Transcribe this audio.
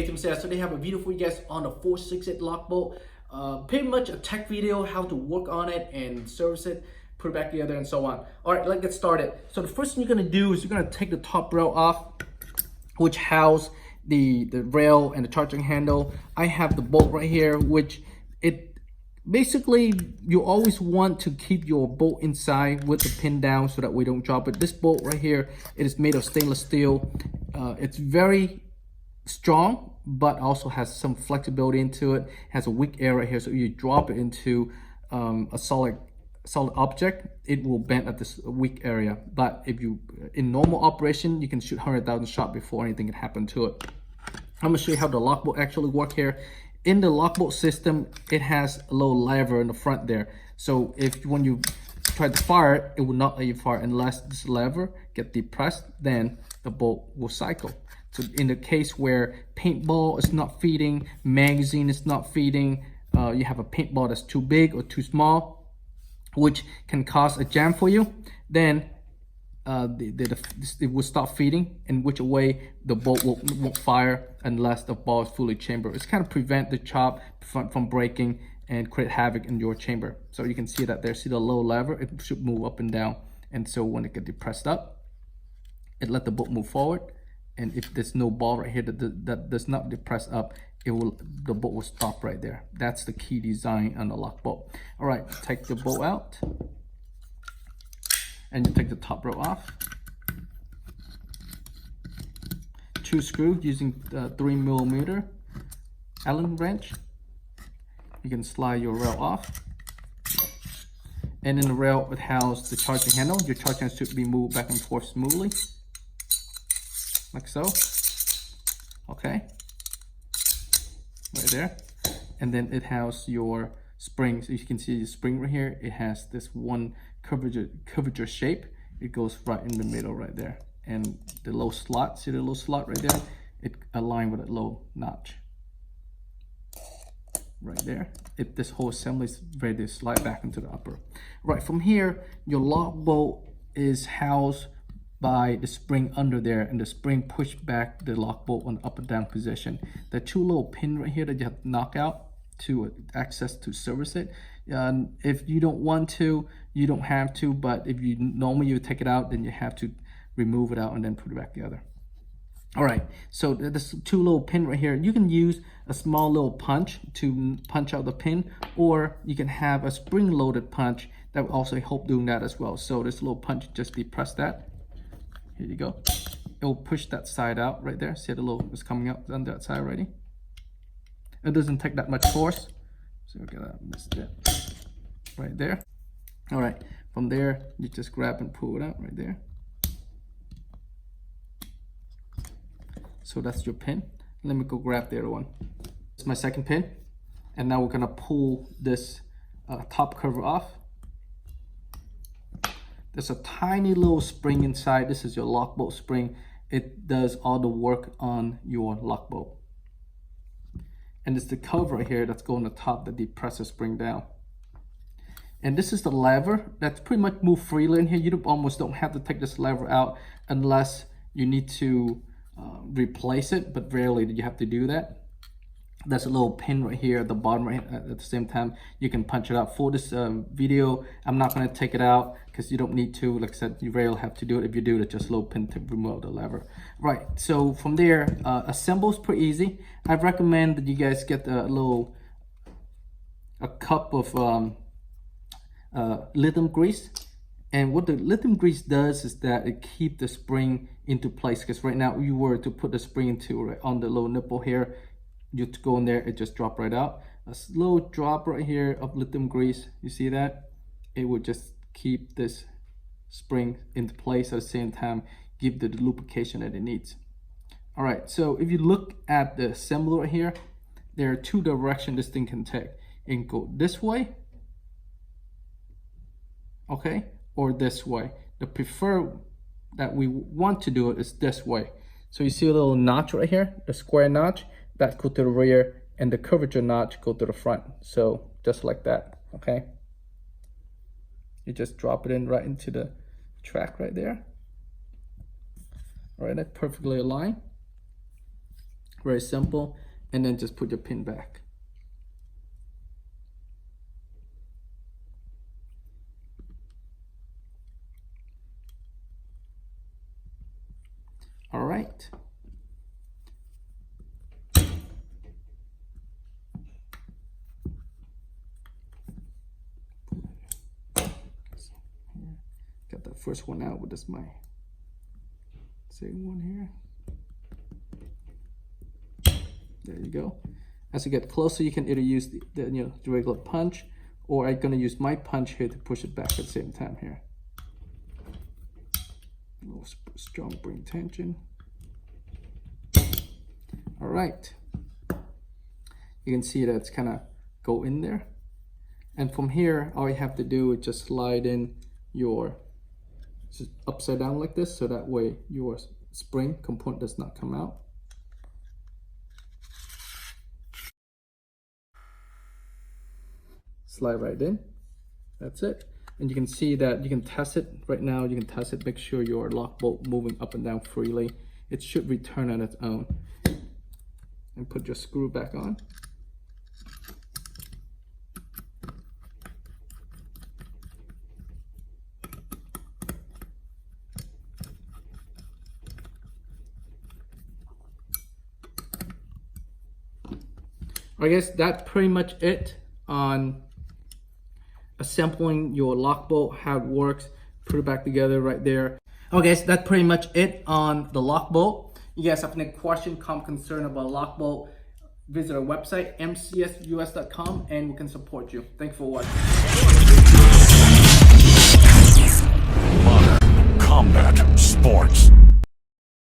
Team says, so they have a video for you guys on the 468 Lok-Bolt. Pretty much a tech video, how to work on it and service it, put it back together and so on. All right, let's get started. So the first thing you're gonna do is you're gonna take the top rail off, which house the rail and the charging handle. I have the bolt right here, which it basically you always want to keep your bolt inside with the pin down so that we don't drop it. This bolt right here, it is made of stainless steel. It's very strong, but also has some flexibility into it. It has a weak area right here, so you drop it into a solid object, it will bend at this weak area. But if you in normal operation, you can shoot 100,000 shots before anything can happen to it. I'm gonna show you how the Lok-Bolt actually work here. In the Lok-Bolt system, it has a little lever in the front there. So if when you try to fire it, it will not let you fire unless this lever get depressed, then the bolt will cycle. So in the case where paintball is not feeding, magazine is not feeding, you have a paintball that's too big or too small, which can cause a jam for you, then it will stop feeding, in which way the bolt won't fire unless the ball is fully chambered. It's kind of prevent the chop from breaking and create havoc in your chamber. So you can see that there, see the low lever, it should move up and down. And so when it gets depressed up, it let the bolt move forward. And if there's no ball right here that does not depress up, the bolt will stop right there. That's the key design on the Lok-Bolt. All right, take the bolt out, and you take the top rail off. 2 screws using the 3mm Allen wrench. You can slide your rail off, and in the rail it houses the charging handle. Your charging handle should be moved back and forth smoothly, like so. Okay, right there. And then it has your springs. You can see the spring right here. It has this one curvature shape. It goes right in the middle right there. And the low slot, see the little slot right there? It aligns with a low notch right there. This whole assembly is ready to slide back into the upper. Right, from here, your Lok-Bolt is housed by the spring under there, and the spring push back the Lok-Bolt on the up and down position. The 2 little pin right here that you have to knock out to access to service it. If you don't want to, you don't have to, but if you normally you take it out, then you have to remove it out and then put it back together. All right, so this 2 little pin right here, you can use a small little punch to punch out the pin, or you can have a spring-loaded punch that will also help doing that as well. So this little punch, just depress that. Here you go. It will push that side out right there. See the little is coming out on that side already. It doesn't take that much force. So we're gonna miss that right there. All right, from there, you just grab and pull it out right there. So that's your pin. Let me go grab the other one. It's my second pin. And now we're gonna pull this top cover off. There's a tiny little spring inside. This is your Lok-Bolt spring. It does all the work on your Lok-Bolt. And it's the cover right here that's going on the top that depresses the spring down. And this is the lever that's pretty much move freely in here. You almost don't have to take this lever out unless you need to replace it, but rarely do you have to do that. There's a little pin right here at the bottom right here. At the same time, you can punch it out. For this video, I'm not going to take it out because you don't need to. Like I said, you rarely have to do it. If you do it, just a little pin to remove the lever. Right, so from there, assemble is pretty easy. I recommend that you guys get a cup of lithium grease. And what the lithium grease does is that it keeps the spring into place. Because right now, if you were to put the spring into on the little nipple here, you to go in there, it just drop right out. A slow drop right here of lithium grease, you see that? It will just keep this spring into place at the same time, give the lubrication that it needs. All right, so if you look at the assembly right here, there are 2 directions this thing can take. It can go this way, okay, or this way. The preferred that we want to do it is this way. So you see a little notch right here, the square notch, that go to the rear, and the curvature notch go to the front. So just like that, okay? You just drop it in right into the track right there. All right, that's perfectly aligned. Very simple. And then just put your pin back. All right. Got the first one out, but that's my second one here. There you go. As you get closer, you can either use the regular punch, or I'm gonna use my punch here to push it back at the same time here. A little strong bring tension. All right. You can see that it's kind of go in there. And from here, all you have to do is just slide in your just upside down like this, so that way your spring component does not come out. Slide right in. That's it. And you can see that you can test it right now. You can test it, make sure your lock bolt moving up and down freely. It should return on its own. And put your screw back on. I guess that's pretty much it on assembling your lock bolt, how it works. Put it back together right there. Okay, so that's pretty much it on the lock bolt. You guys have any question, comment, concern about lock bolt, visit our website, mcsus.com, and we can support you. Thanks for watching. Modern combat sports.